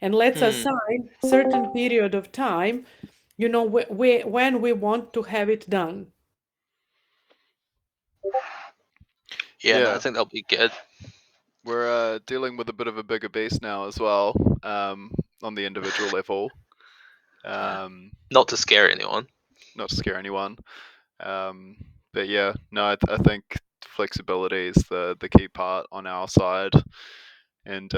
and let's assign certain period of time, when we want to have it done. Yeah, no, I Yeah. think that'll be good. We're dealing with a bit of a bigger beast now as well, on the individual level. Not to scare anyone. Not to scare anyone. But yeah, no, I think flexibility is the key part on our side, and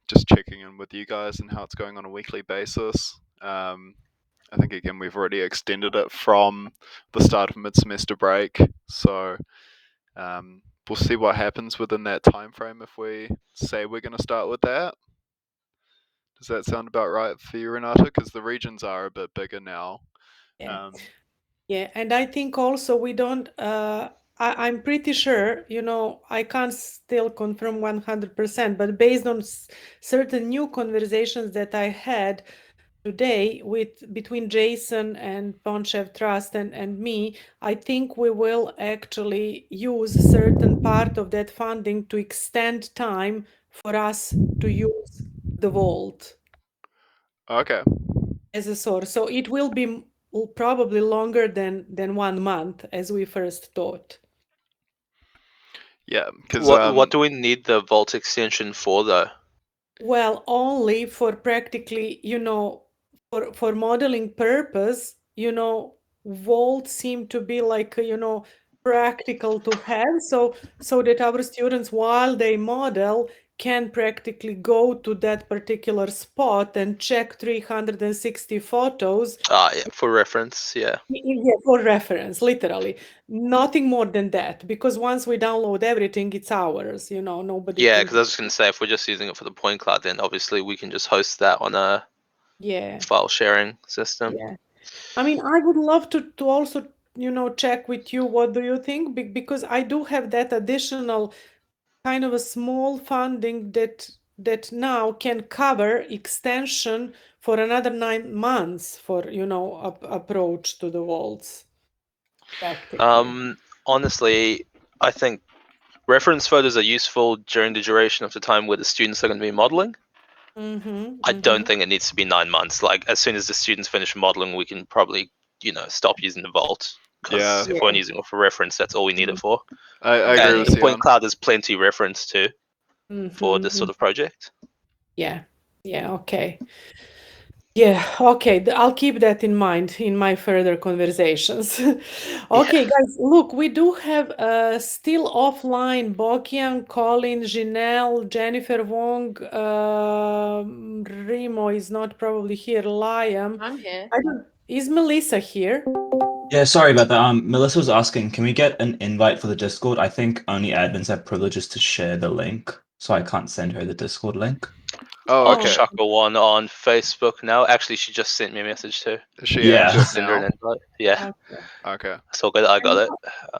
just checking in with you guys and how it's going on a weekly basis. I think again we've already extended it from the start of mid-semester break, so we'll see what happens within that time frame if we say we're going to start with that. Does that sound about right for you, Renata? Because the regions are a bit bigger now. Yeah. Yeah, and I think also we don't, I'm pretty sure, I can't still confirm 100%, but based on certain new conversations that I had today between Jason and Ponchev Trust and me, I think we will actually use a certain part of that funding to extend time for us to use the vault Okay. as a source. So it will be probably longer than 1 month, as we first thought. Yeah, because What do we need the vault extension for, though? Well, only for practically, for modeling purpose, vault seem to be like, practical to have, so that our students, while they model, can practically go to that particular spot and check 360 photos. Yeah, for reference, yeah. Yeah, for reference, literally. Nothing more than that, because once we download everything, it's ours, nobody Yeah, can. because I was just going to say, if we're just using it for the point cloud, then obviously we can just host that on a Yeah, file sharing system. yeah. I mean, I would love to also, check with you. What do you think? Because I do have that additional kind of a small funding that now can cover extension for another 9 months for, approach to the vaults practically. Honestly, I think reference photos are useful during the duration of the time where the students are going to be modeling. I don't think it needs to be 9 months. Like, as soon as the students finish modeling, we can probably, stop using the vault. Because Yeah. if we're using it for reference, that's all we need it for. I agree with And point Sion. cloud is plenty reference too for this sort of project. Yeah, yeah, okay. Yeah, okay. I'll keep that in mind in my further conversations. Okay, guys, look, we do have still offline Bokian, Colin, Janelle, Jennifer Wong, Remo is not probably here, Liam. I'm here. Is Melissa here? Yeah, sorry about that. Melissa was asking, can we get an invite for the Discord? I think only admins have privileges to share the link, so I can't send her the Discord link. Oh, I'll okay. chuck her one on Facebook now. Actually, she just sent me a message too. Is she Yeah. anxious Send her an now? invite. Yeah, Okay. it's all good. I got it.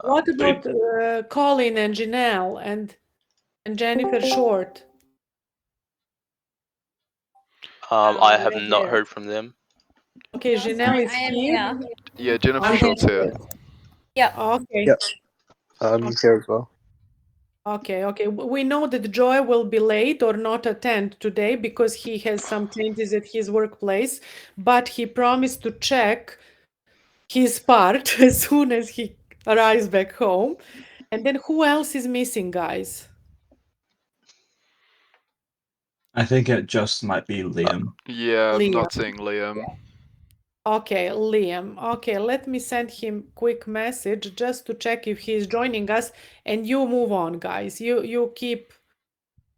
What about Colin and Janelle and Jennifer Short? I have we're not here. heard from them. Okay, Janelle is I am here. here. Yeah, Jennifer I'm Short's here. Yeah. Okay. Yep. I'm here as well. Okay. We know that Joy will be late or not attend today because he has some changes at his workplace, but he promised to check his part as soon as he arrives back home. And then who else is missing, guys? I think it just might be Liam. Yeah, I'm Liam. not seeing Liam. Okay, Liam. Okay, let me send him quick message just to check if he's joining us. And you move on, guys. You keep,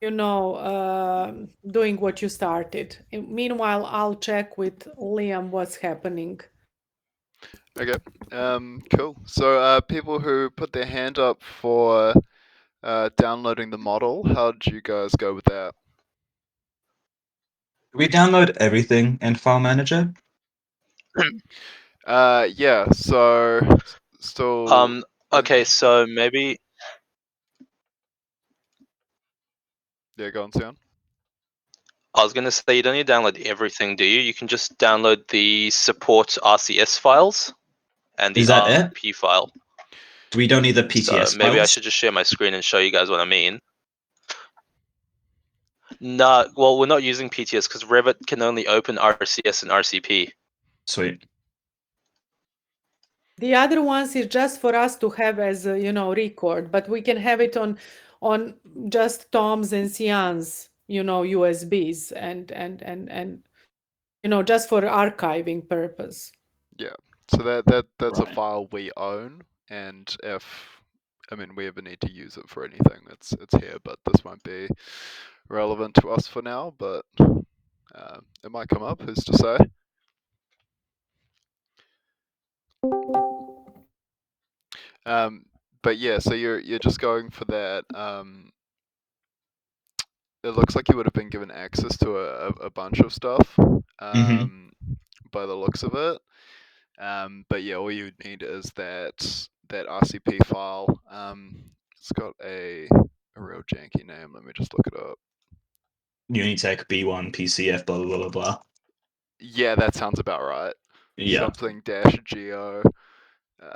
doing what you started. Meanwhile, I'll check with Liam what's happening. Okay. Cool. So, people who put their hand up for downloading the model, how did you guys go with that? Do we download everything in File Manager? Yeah. So, still. Okay, so maybe. Yeah, go on, Sion. I was going to say, you don't need to download everything, do you? You can just download the support RCS files and the Is that it? RP file. We don't need the PTS So maybe I files? should just share my screen and show you guys what I mean. No, well, we're not using PTS because Revit can only open RCS and RCP. Sweet. The other ones is just for us to have as a, record, but we can have it on just toms and cyans, USBs and just for archiving purpose. Yeah. So that's a Right. file we own, and if we ever need to use it for anything, it's here. But this won't be relevant to us for now. But it might come up. Who's to say? But yeah, so you're just going for that. It looks like you would have been given access to a bunch of stuff, by the looks of it. But yeah, all you need is that RCP file. It's got a real janky name. Let me just look it up. Unitech B1 PCF blah blah blah blah. Yeah, that sounds about right. Yeah. Something dash geo.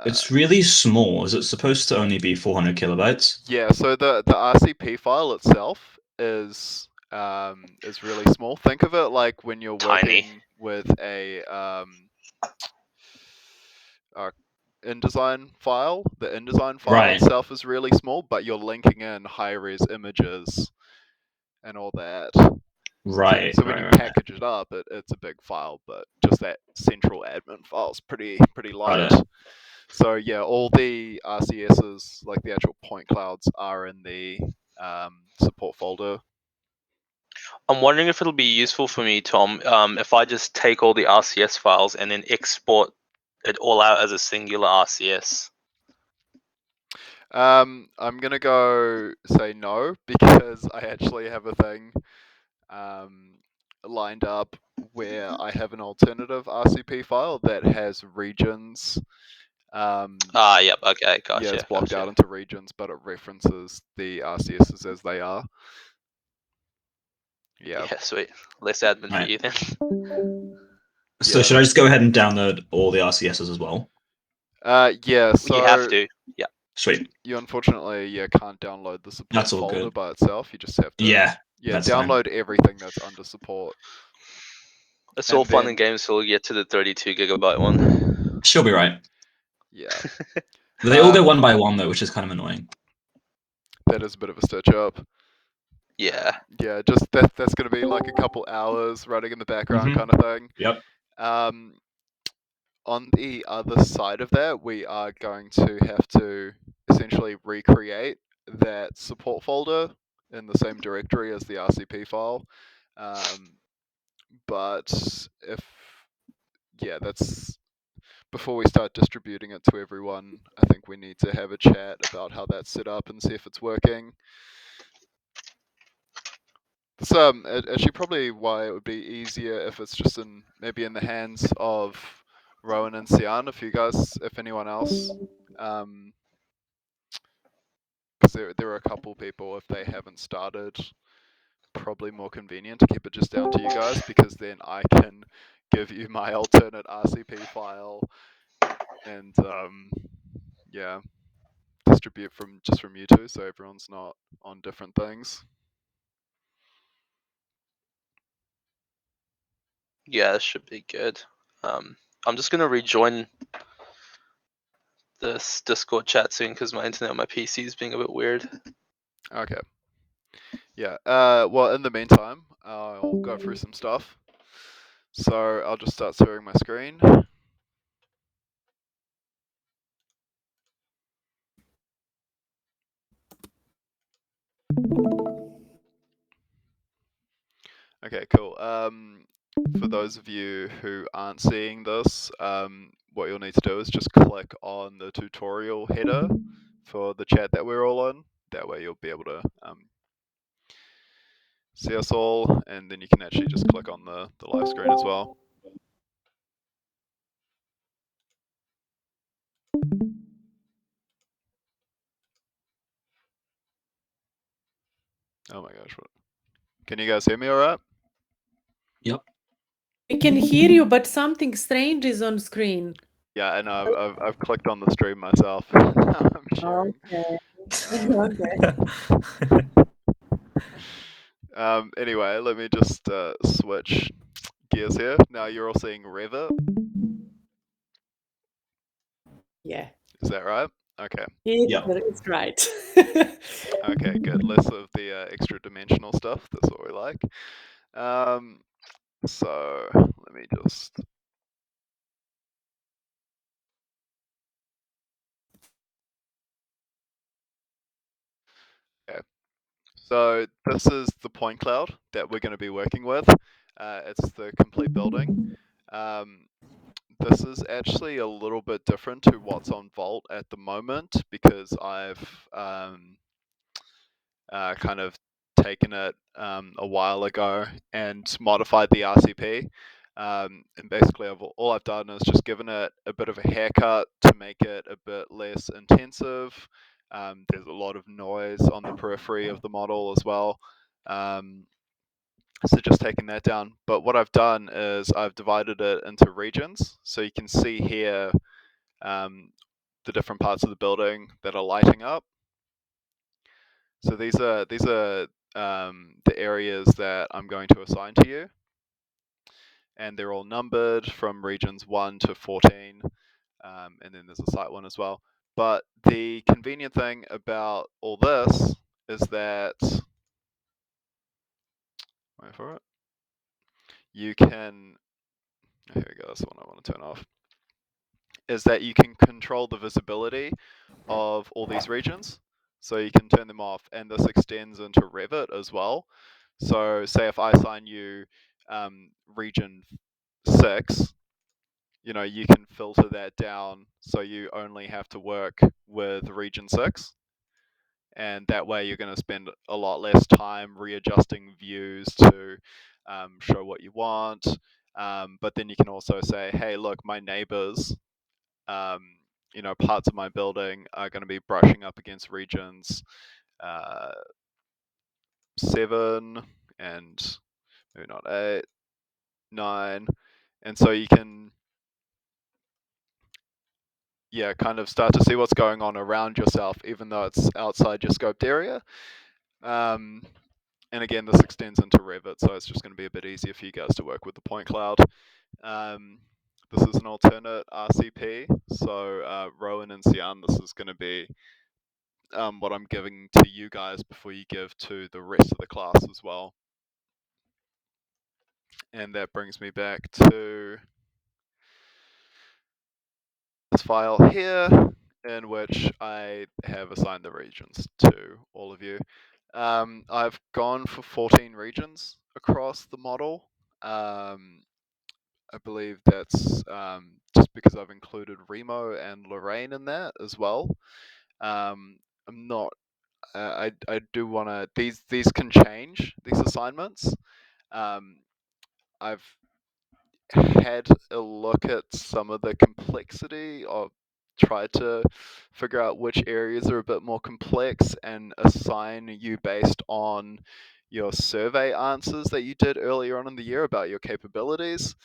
It's really small. Is it supposed to only be 400 kilobytes? Yeah, so the RCP file itself is really small. Think of it like when you're Tiny. working with a InDesign file. The InDesign file Right. itself is really small, but you're linking in high-res images and all that. Right. So when you right. package it up, it's a big file, but just that central admin file is pretty light. Got it. So yeah, all the RCSs, like the actual point clouds, are in the support folder. I'm wondering if it'll be useful for me, Tom, if I just take all the RCS files and then export it all out as a singular RCS. I'm gonna go say no because I actually have a thing lined up where I have an alternative RCP file that has regions. Yep, okay, gotcha. Yeah, it's blocked gotcha. out into regions, but it references the RCSs as they are. Yeah. Yeah, sweet. Less admin for Right. you then. So Yeah. should I just go ahead and download all the RCSs as well? Yeah. So you have to. Yeah. Sweet. you unfortunately can't download the support That's all folder good. by itself. You just have to Yeah. That's fine. download everything that's under support. It's And all fun then- and games till we get to the 32 gigabyte one. She'll be right. Yeah. They all go one by one though, which is kind of annoying. That is a bit of a stitch up. Yeah. Yeah, just that's going to be like a couple hours running in the background kind of thing. Yep. On the other side of that, we are going to have to essentially recreate that support folder in the same directory as the RCP file. But that's before we start distributing it to everyone. I think we need to have a chat about how that's set up and see if it's working. It's actually probably why it would be easier if it's just maybe in the hands of Rowan and Sian, if anyone else, because there are a couple people, if they haven't started, probably more convenient to keep it just down to you guys, because then I can give you my alternate RCP file and distribute from you two, so everyone's not on different things. Yeah, that should be good. I'm just gonna rejoin this Discord chat soon because my internet on my PC is being a bit weird. Okay. Yeah. Well, in the meantime, I'll go through some stuff. So I'll just start sharing my screen. Okay, cool. For those of you who aren't seeing this, what you'll need to do is just click on the tutorial header for the chat that we're all in. That way you'll be able to see us all, and then you can actually just click on the live screen as well. Oh my gosh, what? Can you guys hear me all right? Yep. We can hear you, but something strange is on screen. Yeah, and I've clicked on the stream myself. I'm sharing. Okay. Okay. Anyway, let me just switch gears here. Now you're all seeing Revit. Yeah, Is that right? Okay. Yeah. it's right. Okay, good. Less of the extra dimensional stuff. That's what we like. So let me just. Okay. So this is the point cloud that we're going to be working with. It's the complete building. This is actually a little bit different to what's on Vault at the moment because I've kind of taken it a while ago and modified the RCP. And basically, all I've done is just given it a bit of a haircut to make it a bit less intensive. There's a lot of noise on the periphery of the model as well. So just taking that down. But what I've done is I've divided it into regions. So you can see here the different parts of the building that are lighting up. So these are the areas that I'm going to assign to you, and they're all numbered from regions 1 to 14, and then there's a site one as well. But the convenient thing about all this is that, wait for it, you can, here we go, that's the one I want to turn off, is that you can control the visibility of all these regions. So you can turn them off, and this extends into Revit as well. So say if I assign you region 6, you know, you can filter that down so you only have to work with region 6. And that way you're going to spend a lot less time readjusting views to show what you want. But then you can also say, hey, look, my neighbors, you know, parts of my building are going to be brushing up against regions 7 and maybe not 8, 9. And so you can, yeah, kind of start to see what's going on around yourself, even though it's outside your scoped area. And again, this extends into Revit, so it's just going to be a bit easier for you guys to work with the point cloud. This is an alternate RCP, so Rowan and Sian, this is going to be what I'm giving to you guys before you give to the rest of the class as well. And that brings me back to this file here, in which I have assigned the regions to all of you. I've gone for 14 regions across the model. I believe that's just because I've included Remo and Lorraine in that as well. I'm not. I do want to. These can change, these assignments. I've had a look at some of the complexity, or tried to figure out which areas are a bit more complex and assign you based on your survey answers that you did earlier on in the year about your capabilities.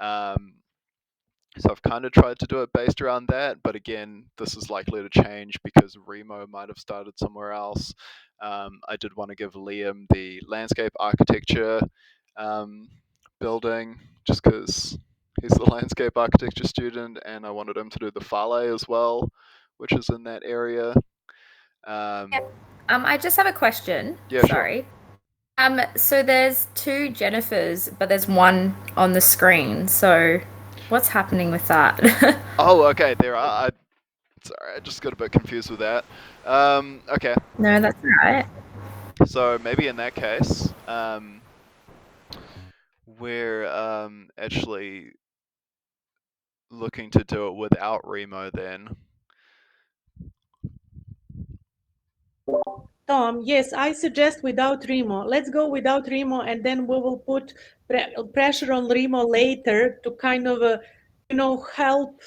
So I've kind of tried to do it based around that, but again, this is likely to change because Remo might have started somewhere else. I did want to give Liam the landscape architecture building, just because he's the landscape architecture student, and I wanted him to do the Fale as well, which is in that area. I just have a question. Yeah, Sorry. Sure. So there's 2 Jennifers, but there's one on the screen. So what's happening with that? Oh, okay, there are. Sorry, I just got a bit confused with that. Okay. No, that's all right. So maybe in that case, we're actually looking to do it without Remo then. Tom, yes, I suggest without Remo. Let's go without Remo, and then we will put pressure on Remo later to kind of, help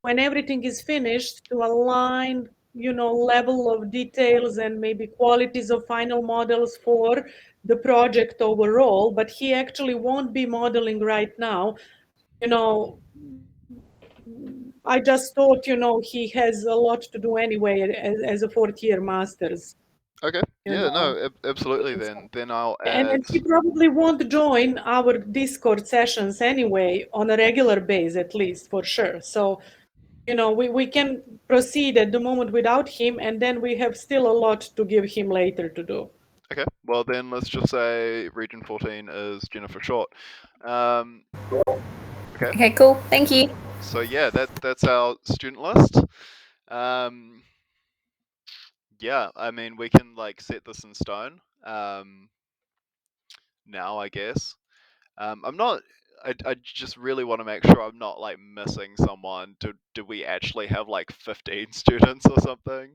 when everything is finished to align, level of details and maybe qualities of final models for the project overall. But he actually won't be modeling right now. I just thought, he has a lot to do anyway as a 4th year master's. Okay, Yeah, no, absolutely. Then I'll add. And he probably won't join our Discord sessions anyway on a regular base, at least for sure. So, we can proceed at the moment without him, and then we have still a lot to give him later to do. Okay, well then let's just say Region 14 is Jennifer Short. Okay. Okay, cool. Thank you. So yeah, that's our student list. Yeah, I mean we can like set this in stone. Now I guess. I'm not. I just really want to make sure I'm not like missing someone. Do we actually have like 15 students or something?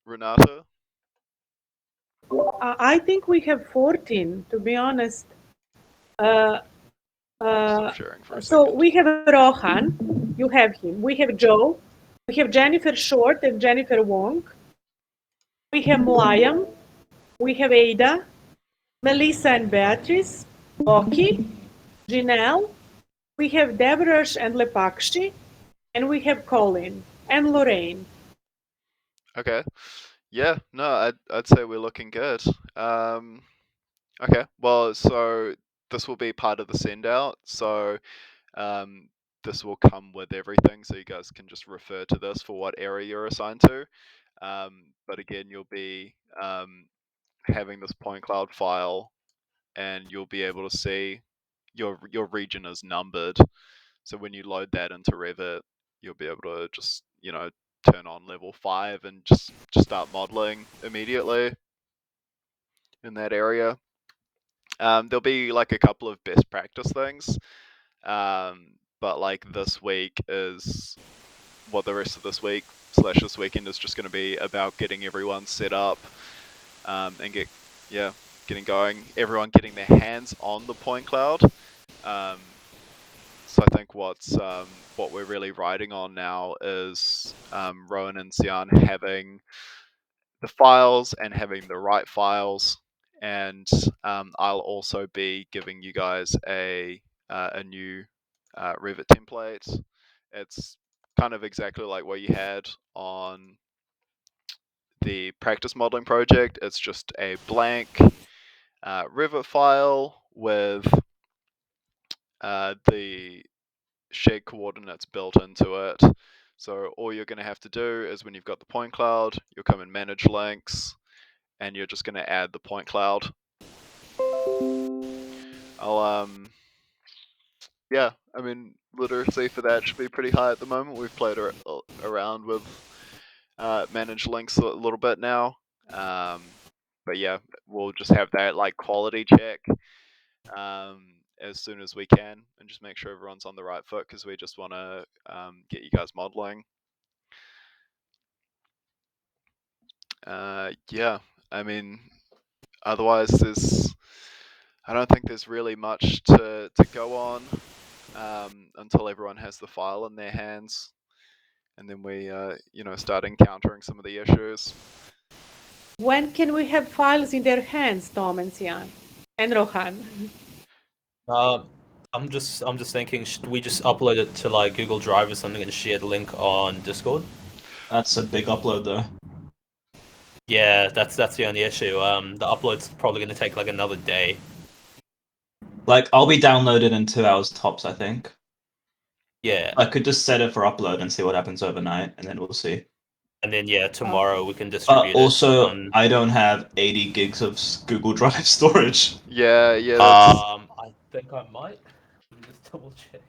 Renata? I think we have 14, to be honest. Stop sharing for a So second. we have Rohan, you have him. We have Joe, we have Jennifer Short and Jennifer Wong. We have Mlayam, we have Ada, Melissa and Beatrice, Oki, Janelle, we have Devrash and Lepakshi, and we have Colin and Lorraine. Okay. Yeah, no, I'd say we're looking good. Okay, well, so this will be part of the send out. So this will come with everything, so you guys can just refer to this for what area you're assigned to. But again, you'll be having this point cloud file, and you'll be able to see your region is numbered. So when you load that into Revit, you'll be able to just turn on level 5 and just start modeling immediately in that area. There'll be like a couple of best practice things, but like this week is what the rest of this week / this weekend is just going to be about getting everyone set up and getting going. Everyone getting their hands on the point cloud. So I think what we're really riding on now is Rowan and Sian having the files and having the right files, and I'll also be giving you guys a new Revit template. It's kind of exactly like what you had on the practice modeling project. It's just a blank Revit file with the shared coordinates built into it. So all you're going to have to do is when you've got the point cloud, you'll come and manage links, and you're just going to add the point cloud. Yeah, I mean, literacy for that should be pretty high at the moment. We've played around with manage links a little bit now. But yeah, we'll just have that like quality check as soon as we can, and just make sure everyone's on the right foot, because we just want to get you guys modeling. Yeah, I mean, otherwise I don't think there's really much to go on until everyone has the file in their hands, and then we start encountering some of the issues. When can we have files in their hands, Tom and Sian and Rohan? I'm just thinking, should we just upload it to like Google Drive or something and share the link on Discord? That's a big upload though. Yeah, that's the only issue. The upload's probably going to take like another day. Like, I'll be downloaded in 2 hours tops, I think. Yeah. I could just set it for upload and see what happens overnight, and then we'll see. And then tomorrow we can distribute also, it. I don't have 80 gigs of Google Drive storage. Yeah. I think I might. Let me just double check.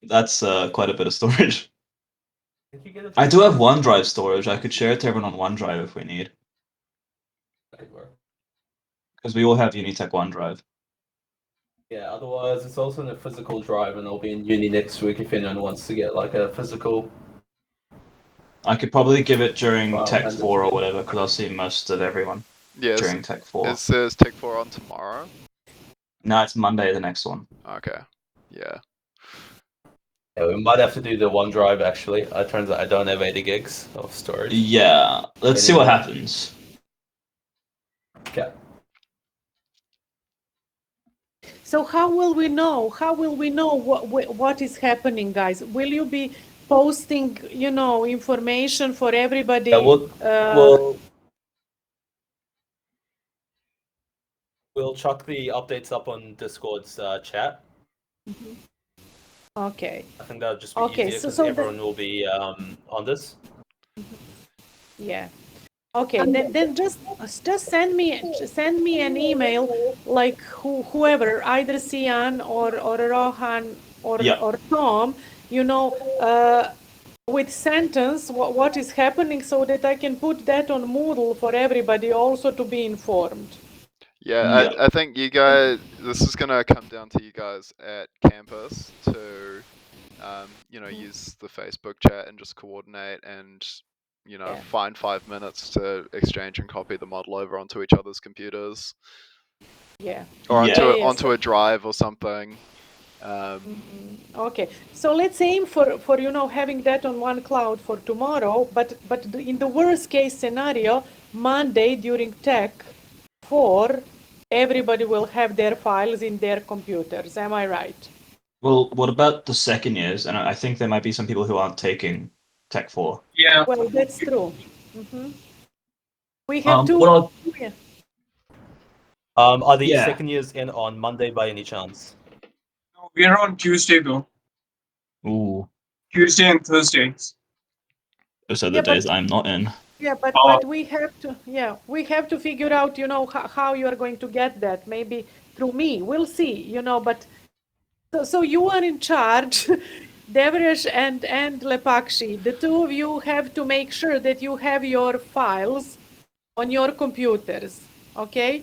That's quite a bit of storage. I do have OneDrive storage. I could share it to everyone on OneDrive if we need. Because we all have Unitech OneDrive. Yeah, otherwise it's also in a physical drive, and I'll be in uni next week if anyone wants to get like a physical. I could probably give it during Tech 4 or whatever, because I'll see most of everyone during Tech 4. It says Tech 4 on tomorrow? No, it's Monday, the next one. Okay, yeah. Yeah, we might have to do the OneDrive actually. It turns out I don't have 80 gigs of storage. Yeah, let's see what happens. Okay. So how will we know? How will we know what is happening, guys? Will you be posting, information for everybody. We'll chuck the updates up on Discord's chat. Okay. I think that'll just be Okay, easier because so everyone will be on this. Yeah. Okay, then just send me an email, like whoever, either Sian or Rohan or Tom, with sentence what is happening, so that I can put that on Moodle for everybody also to be informed. Yeah, I think you guys, this is going to come down to you guys at campus to, use the Facebook chat and just coordinate and, find 5 minutes to exchange and copy the model over onto each other's computers. Yeah. Or Yeah. onto a drive or something. Okay, so let's aim for having that on one cloud for tomorrow, but in the worst case scenario, Monday during Tech 4, everybody will have their files in their computers. Am I right? Well, what about the second years? And I think there might be some people who aren't taking Tech 4. Yeah. Well, that's true. We have two. Are the Yeah. second years in on Monday by any chance? No, we are on Tuesday though. Ooh. Tuesday and Thursdays. Those are the days I'm not in. Yeah, but we have to figure out, how you are going to get that. Maybe through me. We'll see, but so you are in charge, Devresh and Lepakshi. The two of you have to make sure that you have your files on your computers. Okay?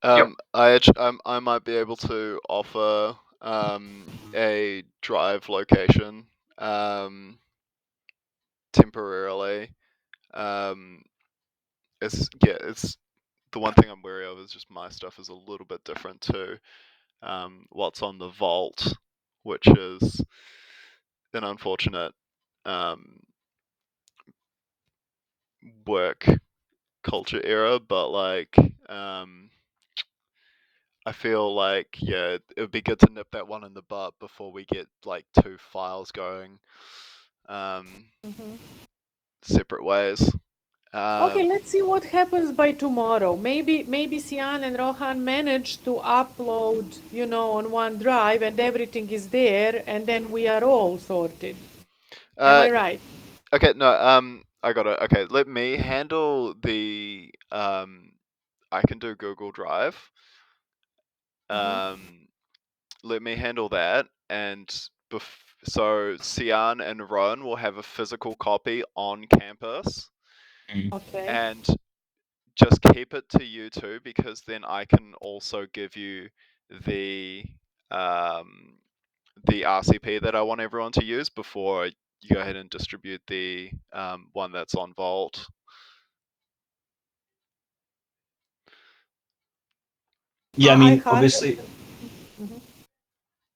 Yep. I might be able to offer a drive location temporarily. It's the one thing I'm wary of is just my stuff is a little bit different to what's on the vault, which is an unfortunate work culture error, but like I feel like it would be good to nip that one in the butt before we get like two files going separate ways. Okay, let's see what happens by tomorrow. Maybe Sian and Rohan manage to upload, on OneDrive and everything is there, and then we are all sorted. Am I right? Okay, no, I got it. Okay, let me handle the I can do Google Drive. Let me handle that, and so Sian and Ron will have a physical copy on campus. Okay. And just keep it to you two, because then I can also give you the RCP that I want everyone to use before you go ahead and distribute the one that's on Vault. Yeah, I mean, obviously.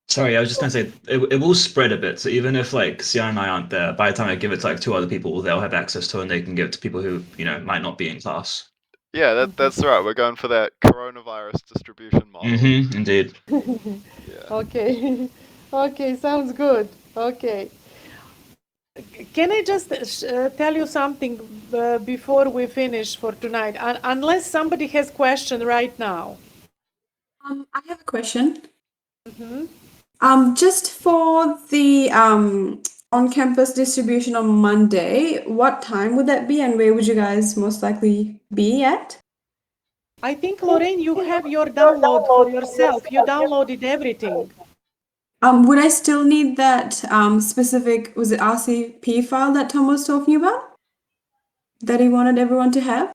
Sorry, I was just gonna say it will spread a bit. So even if like Sian and I aren't there, by the time I give it to like two other people, they'll have access to it and they can give it to people who might not be in class. Yeah, that's right. We're going for that coronavirus distribution model. Indeed. Yeah. Okay. Okay, sounds good. Okay. Can I just tell you something before we finish for tonight? Unless somebody has question right now. I have a question. Just for the on-campus distribution on Monday, what time would that be, and where would you guys most likely be at? I think, Lorraine, you have your download for yourself. You downloaded everything. Would I still need that specific, was it RCP file that Tom was talking about? That he wanted everyone to have?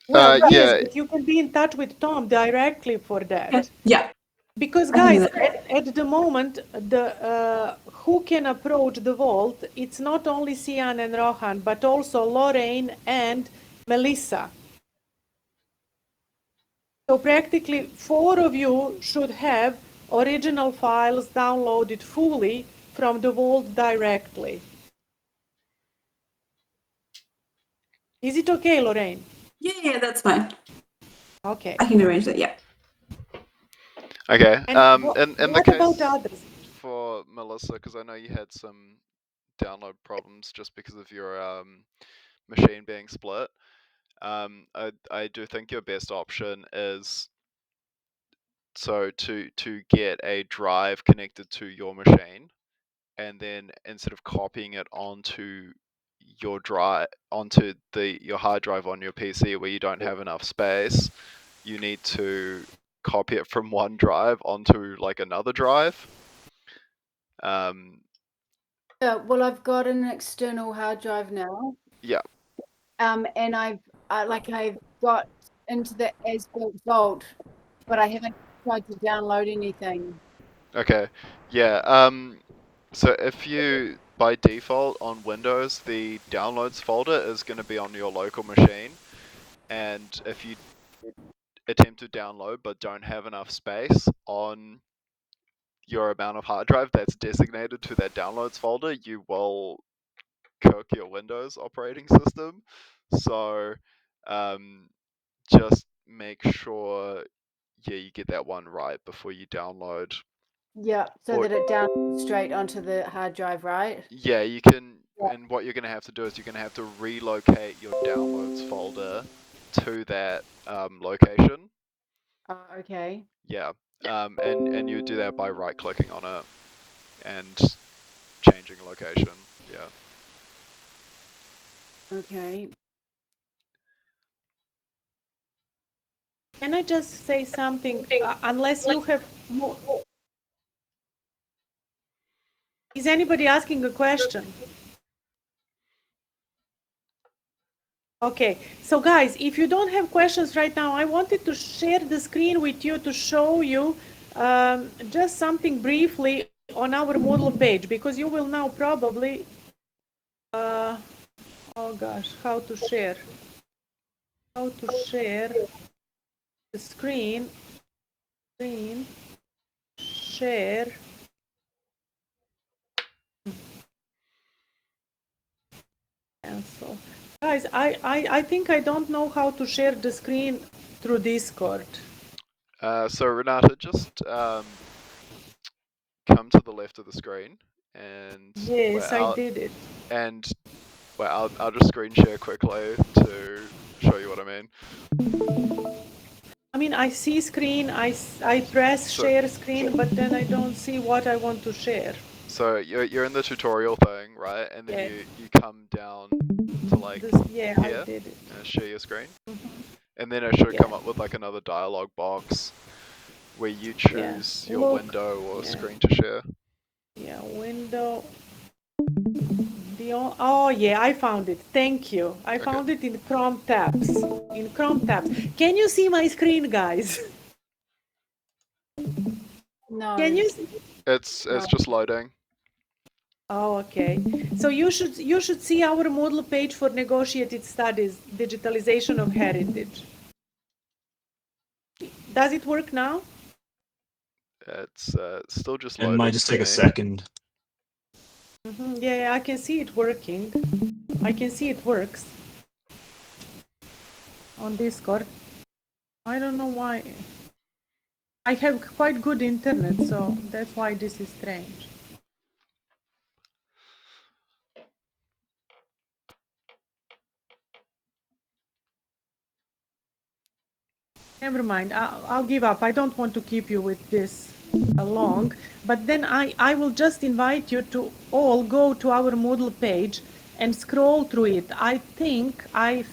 Well, yes, yeah. but you can be in touch with Tom directly for that. Yeah. Because, guys, at the moment, the who can approach the vault, it's not only Sian and Rohan, but also Lorraine and Melissa. So practically 4 of you should have original files downloaded fully from the vault directly. Is it okay, Lorraine? Yeah, that's fine. Okay. I can arrange that, yeah. Okay. And in the what case about others? for Melissa, because I know you had some download problems just because of your machine being split. I do think your best option is to get a drive connected to your machine, and then instead of copying it onto your your hard drive on your PC where you don't have enough space, you need to copy it from one drive onto like another drive. Yeah, well, I've got an external hard drive now. Yeah. And I've got into the as-built vault, but I haven't tried to download anything. Okay. Yeah. So if you, by default on Windows, the downloads folder is going to be on your local machine, and if you attempt to download but don't have enough space on your amount of hard drive that's designated to that downloads folder, you will cook your Windows operating system. So just make sure, yeah, you get that one right before you download. Yeah, so that it downloads straight onto the hard drive, right? Yeah, you can. And what you're going to have to do is you're going to have to relocate your downloads folder to that location. Okay. Yeah. And you do that by right-clicking on it and changing location. Yeah. Okay. Can I just say something? Unless you have more. Is anybody asking a question? Okay, so guys, if you don't have questions right now, I wanted to share the screen with you to show you just something briefly on our Moodle page, because you will now probably, oh gosh, how to share the screen, share. Cancel. Guys, I think I don't know how to share the screen through Discord. So Renata, just come to the left of the screen, and yes, I did it. And well, I'll just screen share quickly to show you what I mean. I mean, I see screen, I press share screen, but then I don't see what I want to share. So you're in the tutorial thing, right? And then you come down to like here, I did it. And share your screen. And then it should come up with like another dialog box where you choose your window or screen to share. Yeah, window. Oh yeah, I found it. Thank you. I found it in Chrome tabs. Can you see my screen, guys? No. Can you see? It's just loading. Oh, okay. So you should see our Moodle page for negotiated studies, digitalization of heritage. Does it work now? It's still just loading. It might just take a second. Yeah, I can see it working. I can see it works on Discord. I don't know why. I have quite good internet, so that's why this is strange. Never mind, I'll give up. I don't want to keep you with this long, but then I will just invite you to all go to our Moodle page and scroll through it. I think I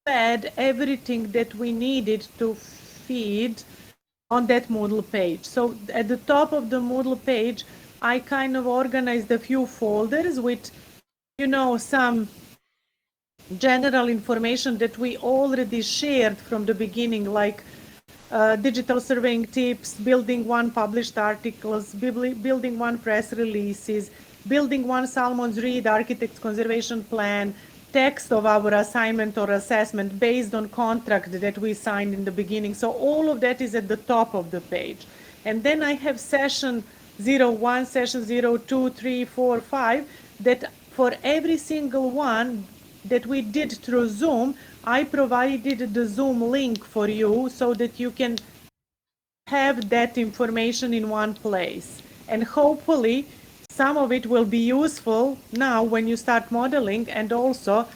fed everything that we needed to feed on that Moodle page. So at the top of the Moodle page, I kind of organized a few folders with, you know, some general information that we already shared from the beginning, like digital surveying tips, building one published articles, building one press releases, building one Salmon's Reed Architect's Conservation Plan, text of our assignment or assessment based on contract that we signed in the beginning. So all of that is at the top of the page. And then I have session 01, session 02, 3, 4, 5, that for every single one that we did through Zoom, I provided the Zoom link for you so that you can have that information in one place. And hopefully, some of it will be useful now when you start modeling, and also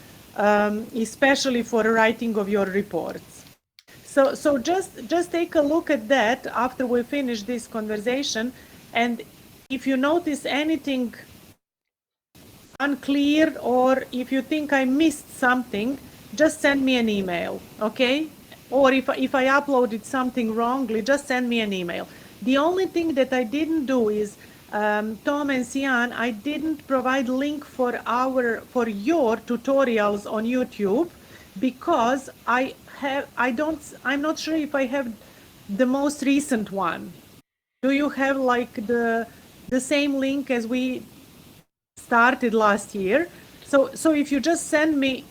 especially for writing of your reports. So just take a look at that after we finish this conversation, and if you notice anything unclear, or if you think I missed something, just send me an email, okay? Or if I uploaded something wrongly, just send me an email. The only thing that I didn't do is, Tom and Sian, I didn't provide link for your tutorials on YouTube, because I'm not sure if I have the most recent one. Do you have like the same link as we started last year? So if you just send me,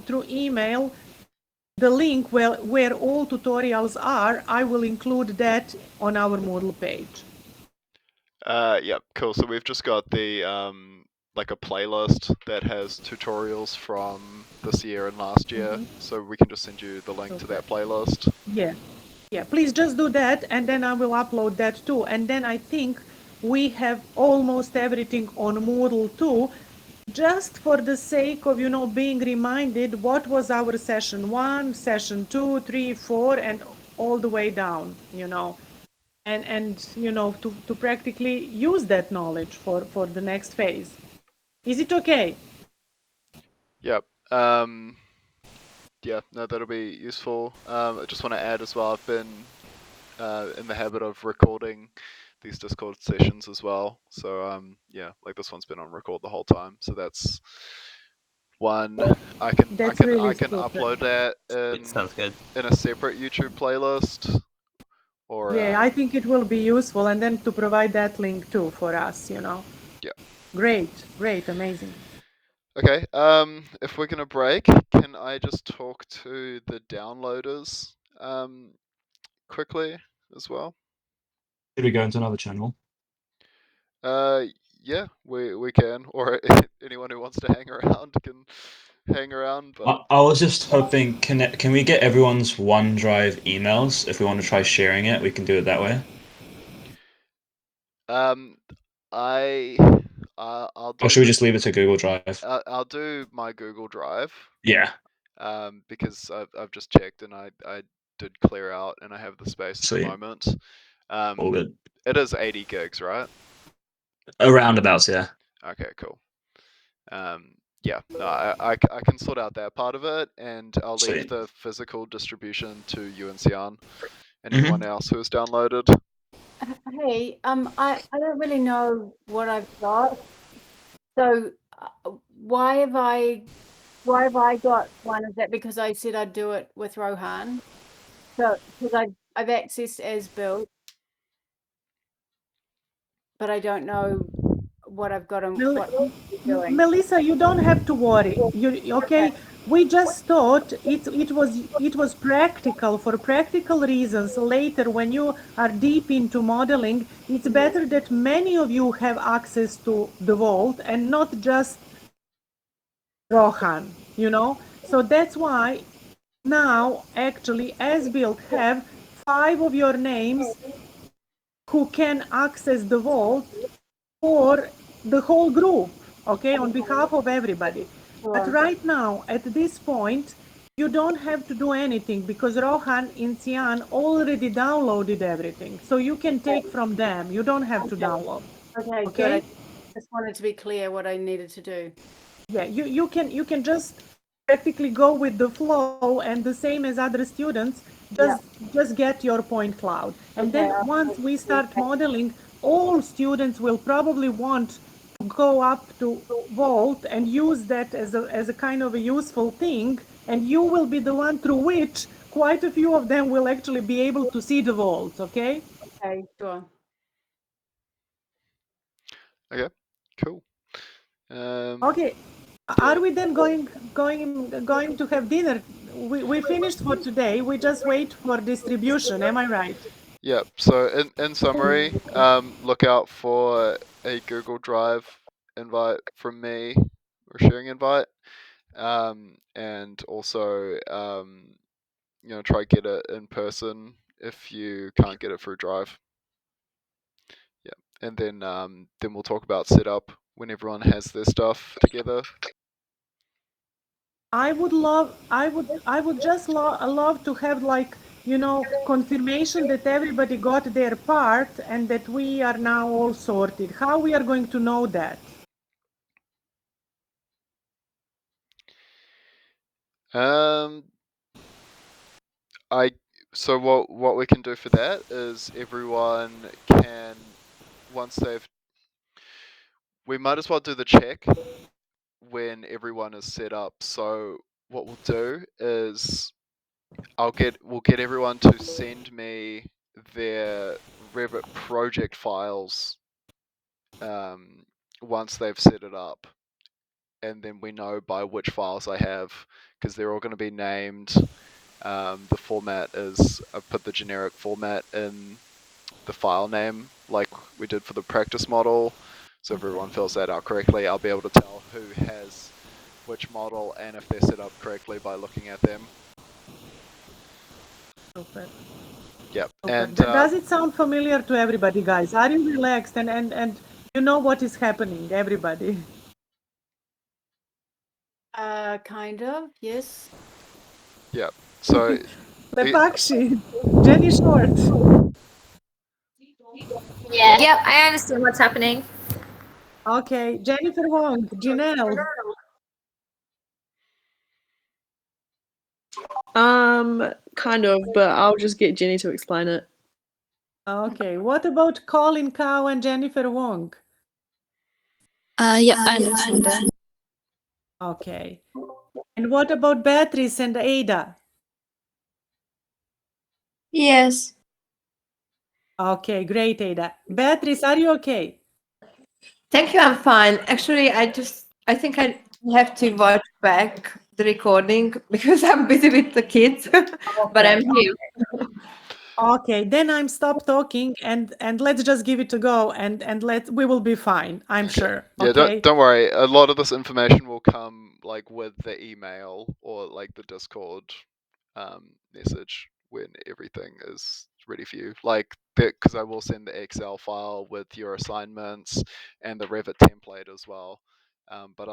through email, the link where all tutorials are, I will include that on our Moodle page. Yep, cool. So we've just got the like a playlist that has tutorials from this year and last year. So we can just send you the link to that playlist. Yeah, please just do that, and then I will upload that too. And then I think we have almost everything on Moodle too, just for the sake of, being reminded what was our session 1, session 2, 3, 4, and all the way down, and to practically use that knowledge for the next phase. Is it okay? Yep. Yeah, no, that'll be useful. I just want to add as well, I've been in the habit of recording these Discord sessions as well. So yeah, like this one's been on record the whole time. So that's one. I can really upload that It sounds good. in a separate YouTube playlist. Or Yeah, I think it will be useful, and then to provide that link too for us, Yeah. Great, amazing. Okay, if we're gonna break, can I just talk to the downloaders quickly as well? Should we go into another channel? Yeah, we can, or anyone who wants to hang around can hang around. But I was just hoping, can we get everyone's OneDrive emails? If we want to try sharing it, we can do it that way. I'll do. Or should we just leave it to Google Drive? I'll do my Google Drive. Yeah. Because I've just checked and I did clear out and I have the space at the Sweet. moment. All good. It is 80 gigs, right? Around about, yeah. Okay, cool. Yeah, no, I can sort out that part of it, and I'll leave Sweet. the physical distribution to you and Sian and anyone else who has downloaded. Hey, I don't really know what I've got. So why have I got one? Is that because I said I'd do it with Rohan? So because I've accessed as built, but I don't know what I've got and what I'm doing. Melissa, you don't have to worry. Okay? We just thought it was practical, for practical reasons. Later, when you are deep into modeling, it's better that many of you have access to the vault and not just Rohan, So that's why now, actually, as built, have 5 of your names who can access the vault for the whole group, okay, on behalf of everybody. But right now, at this point, you don't have to do anything, because Rohan and Cian already downloaded everything. So you can take from them. You don't have to download. Okay, good. I just wanted to be clear what I needed to do. Yeah, you can just practically go with the flow, and the same as other students, just get your point cloud. And then once we start modeling, all students will probably want to go up to Vault and use that as a kind of a useful thing, and you will be the one through which quite a few of them will actually be able to see the Vault, okay? Okay, sure. Okay, cool. Okay. Are we then going to have dinner? We finished for today. We just wait for distribution. Am I right? Yeah. So in summary, look out for a Google Drive invite from me, or sharing invite, and also try get it in person if you can't get it through Drive. Yeah. and then we'll talk about setup when everyone has their stuff together. I would just love to have, like, confirmation that everybody got their part and that we are now all sorted. How we are going to know that? So what we can do for that is everyone can, once we might as well do the check when everyone is set up. So what we'll do is we'll get everyone to send me their Revit project files once they've set it up, and then we know by which files I have, because they're all going to be named. The format is, I've put the generic format in the file name like we did for the practice model, so if everyone fills that out correctly, I'll be able to tell who has which model and if they're set up correctly by looking at them. Super. Yep. Super. And Does it sound familiar to everybody, guys? Are you relaxed and you know what is happening, everybody? Kind of, yes. Yep. So Lepakshi, Jenny Short. Yeah. Yep, I understand what's happening. Okay, Jennifer Wong, Janelle. Kind of, but I'll just get Jenny to explain it. Okay, what about Colin Cow and Jennifer Wong? Yeah, I understand that. Okay. And what about Beatrice and Ada? Yes. Okay, great, Ada. Beatrice, are you okay? Thank you, I'm fine. Actually, I think I have to watch back the recording because I'm busy with the kids, but I'm here. Okay, then I'm stop talking and let's just give it a go and we will be fine, I'm sure. yeah, Okay. don't worry. A lot of this information will come like with the email or like the Discord message when everything is ready for you. Like because I will send the Excel file with your assignments and the Revit template as well. But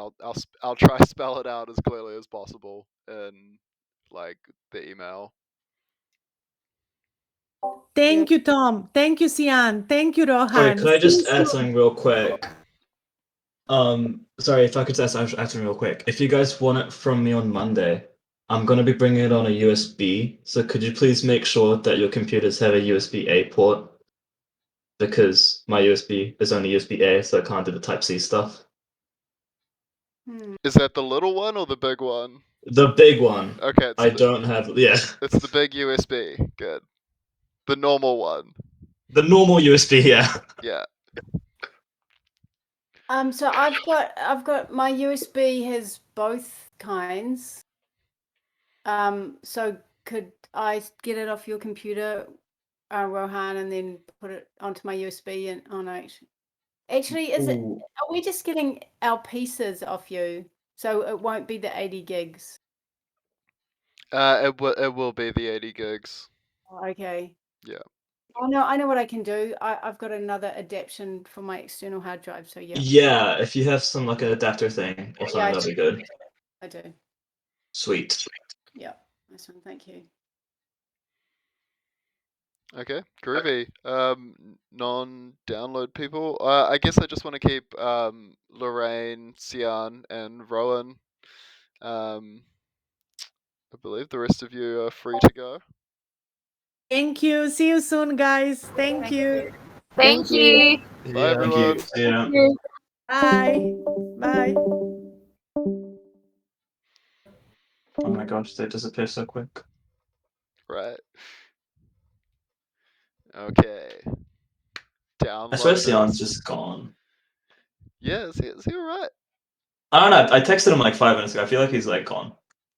I'll try to spell it out as clearly as possible in like the email. Thank you, Tom. Thank you, Sian. Thank you, Rohan. Sorry, can I just add something real quick? Sorry, if I could add something real quick. If you guys want it from me on Monday, I'm going to be bringing it on a USB. So could you please make sure that your computers have a USB-A port? Because my USB is only USB-A, so I can't do the Type-C stuff. Is that the little one or the big one? The big one. Okay, I don't have, yeah. It's the big USB. Good. The normal one. The normal USB, yeah. Yeah. So I've got my USB has both kinds. So could I get it off your computer, Rohan, and then put it onto my USB? And oh no, actually, are we just getting our pieces off you? So it won't be the 80 gigs. It will be the 80 gigs. Okay. Yeah. I know what I can do. I've got another adaptation for my external hard drive. So yeah. Yeah, if you have some like an adapter thing or something, that'd be good. I do. Sweet. Yeah. Nice one. Thank you. Okay, groovy. Non-download people. I guess I just want to keep Lorraine, Sian, and Rowan. I believe the rest of you are free to go. Thank you. See you soon, guys. Thank you. Thank you. Bye, everyone. Yeah. Bye. Bye. Oh my gosh, they disappear so quick. Right. Okay. Download. I swear Sian's just gone. Yeah, is he alright? I don't know. I texted him like 5 minutes ago. I feel like he's like gone.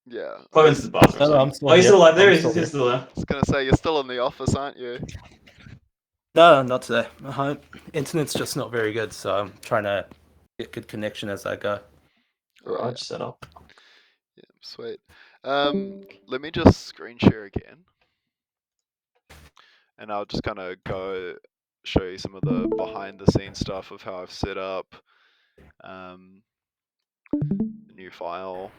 Yeah. Probably into the bathroom. No, I'm still oh, he's here. still alive. There I'm he is. still He's still there. I was gonna say you're still in the office, aren't you? No, not today. Internet's just not very good, so I'm trying to get good connection as I go. Garage setup. Yeah, sweet. Let me just screen share again. And I'll just kind of go show you some of the behind the scenes stuff of how I've set up the new file.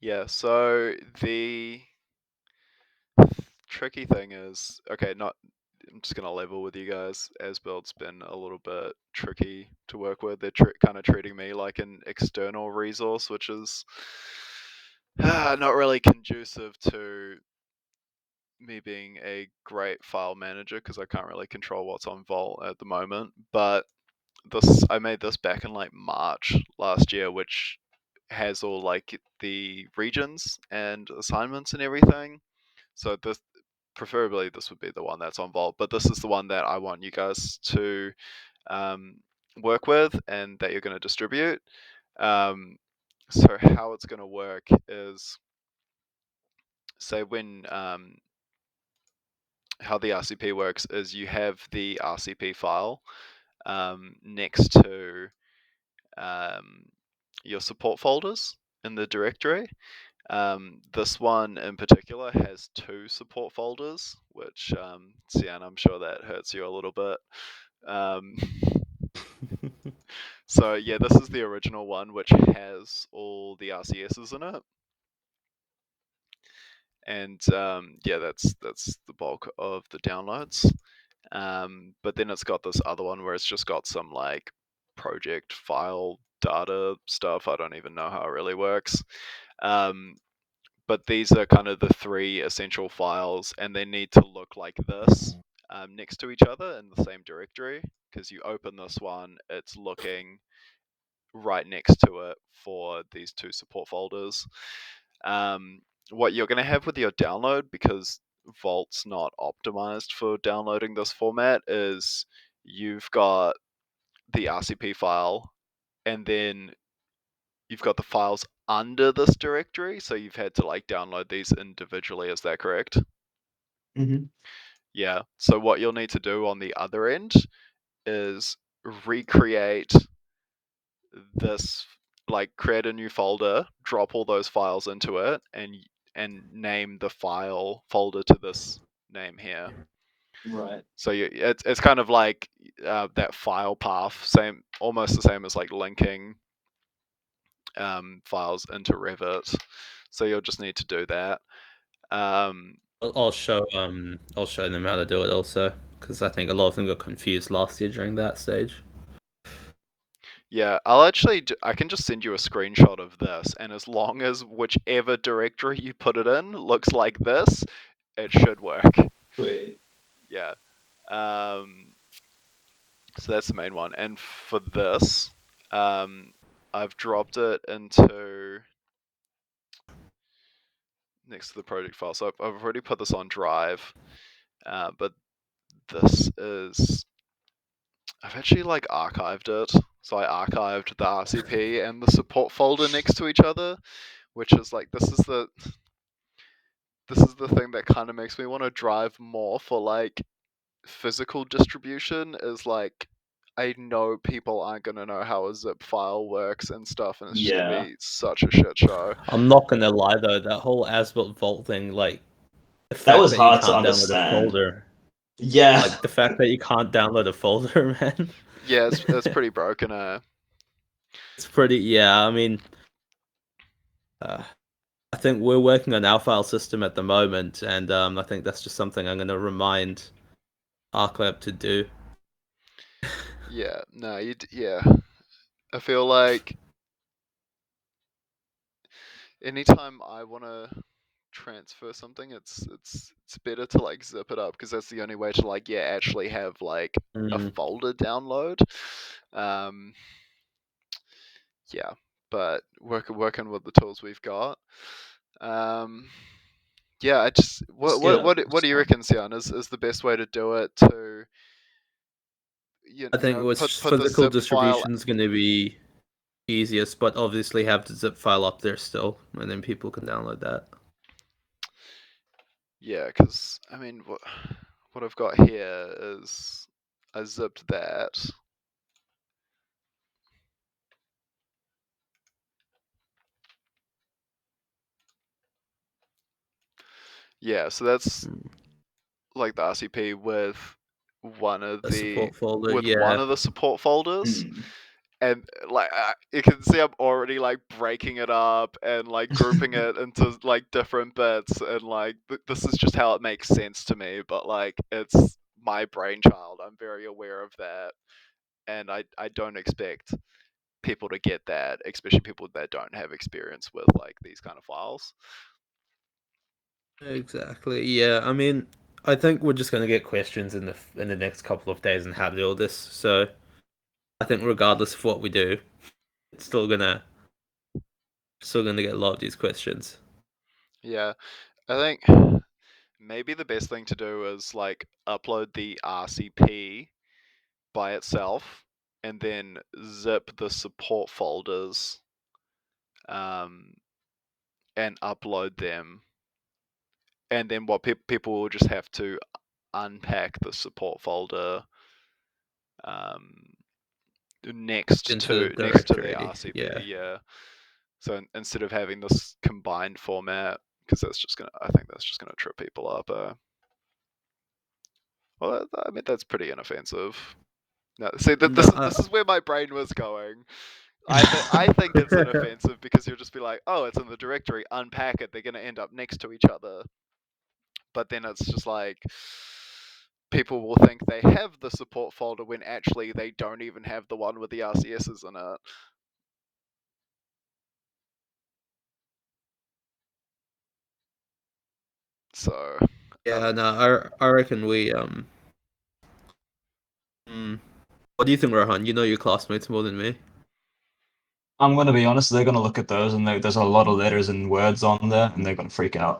Yeah, so the tricky thing is, okay, I'm just gonna level with you guys. Asbuild's been a little bit tricky to work with. They're kind of treating me like an external resource, which is not really conducive to me being a great file manager because I can't really control what's on Vault at the moment. But I made this back in like March last year, which has all like the regions and assignments and everything. So preferably this would be the one that's on Vault, but this is the one that I want you guys to work with and that you're going to distribute. So how it's going to work is, say when how the RCP works is you have the RCP file next to your support folders in the directory. This one in particular has 2 support folders, which, Sian, I'm sure that hurts you a little bit. So yeah, this is the original one, which has all the RCSs in it. And yeah, that's the bulk of the downloads. But then it's got this other one where it's just got some like project file data stuff. I don't even know how it really works. But these are kind of the 3 essential files, and they need to look like this next to each other in the same directory. Because you open this one, it's looking right next to it for these 2 support folders. What you're going to have with your download, because Vault's not optimized for downloading this format, is you've got the RCP file, and then you've got the files under this directory, so you've had to like download these individually. Is that correct? Mm-hmm. Yeah. So what you'll need to do on the other end is recreate this, like create a new folder, drop all those files into it, and name the file folder to this name here. Right. So it's kind of like that file path, almost the same as like linking files into Revit. So you'll just need to do that. I'll show them how to do it also, because I think a lot of them got confused last year during that stage. Yeah, I can just send you a screenshot of this, and as long as whichever directory you put it in looks like this, it should work. Sweet. Yeah. So that's the main one. And for this, I've dropped it into next to the project file. So I've already put this on Drive, but this is, I've actually like archived it. So I archived the RCP and the support folder next to each other, which is like, this is the thing that kind of makes me want to drive more for like physical distribution, is like, I know people aren't going to know how a zip file works and stuff, and it's just going to be such a shit show. I'm not gonna lie though, that whole Asbuilt Vault thing, like the fact That was that hard you to can't download a understand. folder. Yeah. Like the fact that you can't download a folder, man. Yeah, it's pretty broken. It's pretty. Yeah, I mean, I think we're working on our file system at the moment, and I think that's just something I'm gonna remind ArcLab to do. Yeah, no, yeah. I feel like anytime I want to transfer something, it's better to like zip it up, because that's the only way to like actually have like a folder download. Yeah, but working with the tools we've got. Yeah, I just what do you reckon, Sian, is the best way to do it to I think put the physical zip file. distribution is gonna be easiest, but obviously have the zip file up there still, and then people can download that. Yeah, because I mean, what I've got here is I zipped that. Yeah, so that's Mm. like the RCP with one of The the support folder, with yeah. one of the support folders. Mm. And like you can see I'm already like breaking it up and like grouping it into like different bits, and like this is just how it makes sense to me, but like it's my brainchild. I'm very aware of that, and I don't expect people to get that, especially people that don't have experience with like these kind of files. Exactly. Yeah. I mean, I think we're just gonna get questions in the next couple of days on how to do all this. So I think regardless of what we do, it's still gonna get a lot of these questions. Yeah, I think maybe the best thing to do is like upload the RCP by itself and then zip the support folders and upload them, and then what people will just have to unpack the support folder next Into to the the directory. RCP. Yeah. So instead of having this combined format, because I think that's just gonna trip people up. Well, I mean that's pretty inoffensive. No, see, this is where my brain was going. I think it's inoffensive because you'll just be like, oh, it's in the directory, unpack it. They're gonna end up next to each other. But then it's just like people will think they have the support folder when actually they don't even have the one with the RCSs in it. So Yeah. No. I reckon we What do you think, Rohan? You know your classmates more than me. I'm going to be honest, they're going to look at those and there's a lot of letters and words on there and they're going to freak out.